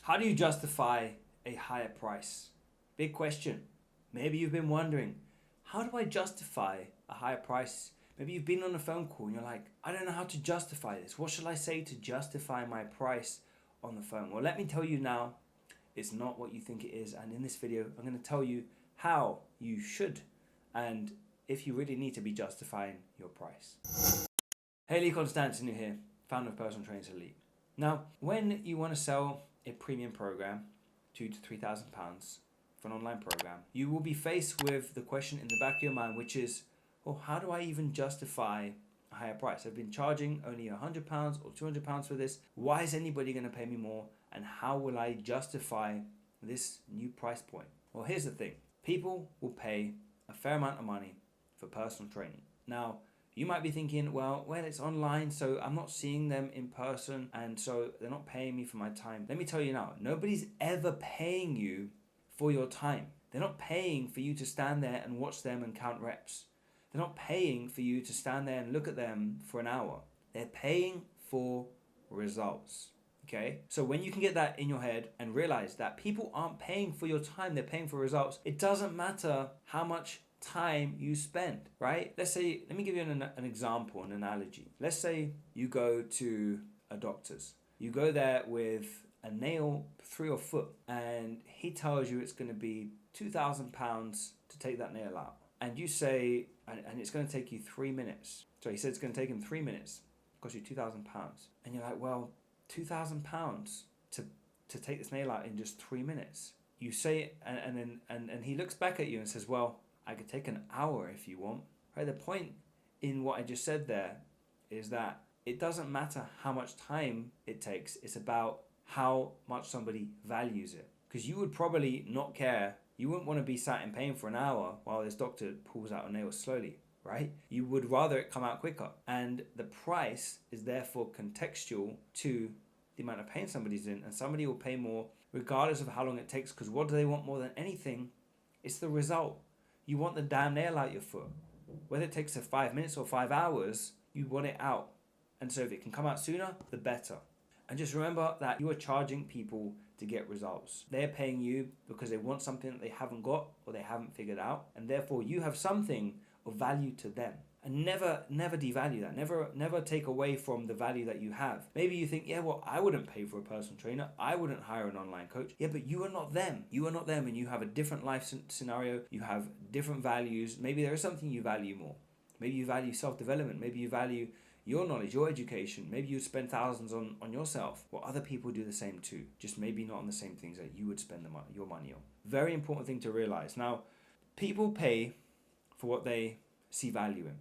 How do you justify a higher price? Big question. Maybe you've been wondering, how do I justify a higher price? Maybe you've been on a phone call and you're like, I don't know how to justify this. What should I say to justify my price on the phone? Well, let me tell you now, it's not what you think it is. And in this video, I'm going to tell you how you should and if you really need to be justifying your price. Hey, Lee Constantinou here, founder of Personal Trainers Elite. Now, when you want to sell a premium program, £2,000 to £3,000 for an online program, you will be faced with the question in the back of your mind, which is, well, how do I even justify a higher price? I've been charging only £100 or £200 for this. Why is anybody going to pay me more? And how will I justify this new price point? Well, here's the thing. People will pay a fair amount of money for personal training. Now, you might be thinking, well, it's online, so I'm not seeing them in person, and so they're not paying me for my time. Let me tell you now, nobody's ever paying you for your time. They're not paying for you to stand there and watch them and count reps. They're not paying for you to stand there and look at them for an hour. They're paying for results. Okay? So when you can get that in your head and realize that people aren't paying for your time, they're paying for results, it doesn't matter how much time you spend, right? Let's say, let me give you an example, an analogy. Let's say you go to a doctor's. You go there with a nail through your foot and he tells you it's going to be £2,000 to take that nail out. And you say, and it's going to take you 3 minutes. So he said it's going to take him 3 minutes. It costs you £2,000. And you're like, well, £2,000 to take this nail out in just 3 minutes. You say it and he looks back at you and says, well, I could take an hour if you want. Right? The point in what I just said there is that it doesn't matter how much time it takes. It's about how much somebody values it. Because you would probably not care. You wouldn't want to be sat in pain for an hour while this doctor pulls out a nail slowly, right? You would rather it come out quicker. And the price is therefore contextual to the amount of pain somebody's in. And somebody will pay more regardless of how long it takes. Because what do they want more than anything? It's the result. You want the damn nail out your foot. Whether it takes 5 minutes or 5 hours, you want it out. And so if it can come out sooner, the better. And just remember that you are charging people to get results. They're paying you because they want something that they haven't got or they haven't figured out. And therefore you have something of value to them. And never devalue that. Never take away from the value that you have. Maybe you think, yeah, well, I wouldn't pay for a personal trainer. I wouldn't hire an online coach. Yeah, but you are not them. You are not them, and you have a different life scenario. You have different values. Maybe there is something you value more. Maybe you value self-development. Maybe you value your knowledge, your education. Maybe you spend thousands on yourself. Well, other people do the same too. Just maybe not on the same things that you would spend your money on. Very important thing to realize. Now, people pay for what they see value in.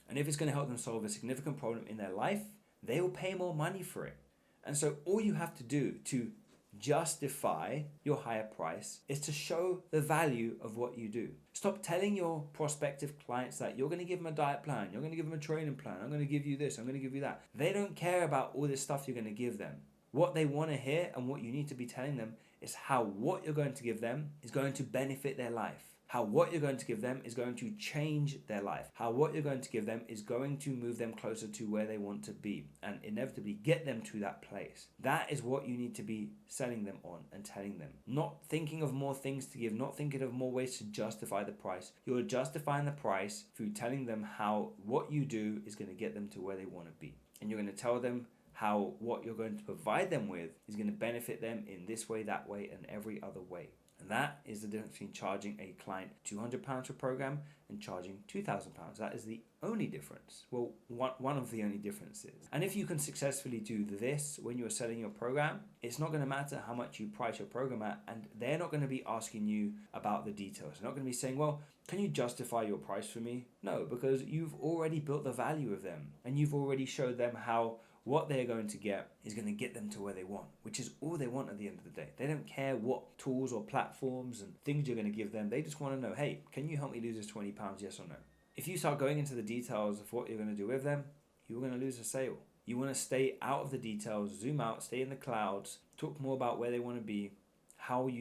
And if it's going to help them solve a significant problem in their life, they will pay more money for it. And so all you have to do to justify your higher price is to show the value of what you do. Stop telling your prospective clients that you're going to give them a diet plan, you're going to give them a training plan, I'm going to give you this, I'm going to give you that. They don't care about all this stuff you're going to give them. What they want to hear and what you need to be telling them is how what you're going to give them is going to benefit their life. How what you're going to give them is going to change their life. How what you're going to give them is going to move them closer to where they want to be and inevitably get them to that place. That is what you need to be selling them on and telling them. Not thinking of more things to give, not thinking of more ways to justify the price. You're justifying the price through telling them how what you do is going to get them to where they want to be. And you're going to tell them how what you're going to provide them with is going to benefit them in this way, that way, and every other way. And that is the difference between charging a client £200 for a program and charging £2,000. That is the only difference. Well, one of the only differences. And if you can successfully do this when you're selling your program, it's not going to matter how much you price your program at, and they're not going to be asking you about the details. They're not going to be saying, well, can you justify your price for me? No, because you've already built the value of them and you've already showed them how what they're going to get is going to get them to where they want, which is all they want at the end of the day. They don't care what tools or platforms and things you're going to give them. They just want to know, hey, can you help me lose this £20, yes or no? If you start going into the details of what you're going to do with them, you're going to lose a sale. You want to stay out of the details, zoom out, stay in the clouds, talk more about where they want to be, what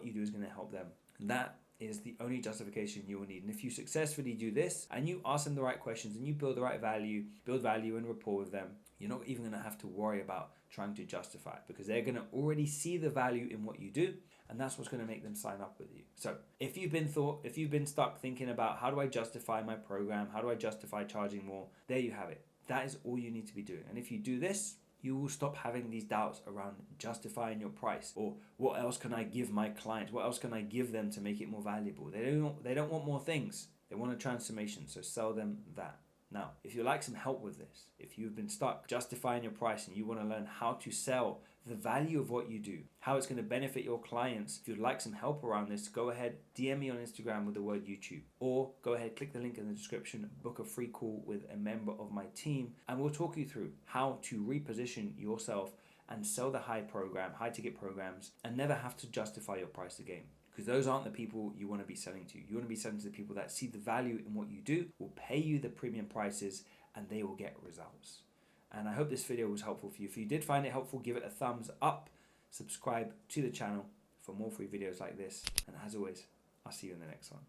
you do is going to help them. That is the only justification you will need. And if you successfully do this and you ask them the right questions and you build the right value, build value and rapport with them, You're not even going to have to worry about trying to justify it, because they're going to already see the value in what you do, and that's what's going to make them sign up with you. So if you've been stuck thinking about how do I justify my program, how do I justify charging more, there you have it. That is all you need to be doing. And if you do this, you will stop having these doubts around justifying your price, or what else can I give my clients? What else can I give them to make it more valuable? They don't want more things. They want a transformation. So sell them that. Now, if you'd like some help with this, if you've been stuck justifying your price and you want to learn how to sell the value of what you do, how it's going to benefit your clients, if you'd like some help around this, go ahead, DM me on Instagram with the word YouTube, or go ahead, click the link in the description, book a free call with a member of my team, and we'll talk you through how to reposition yourself and sell the high ticket programs and never have to justify your price again. Because those aren't the people you want to be selling to. You want to be selling to the people that see the value in what you do, will pay you the premium prices, and they will get results. And I hope this video was helpful for you. If you did find it helpful, give it a thumbs up, subscribe to the channel for more free videos like this. And as always, I'll see you in the next one.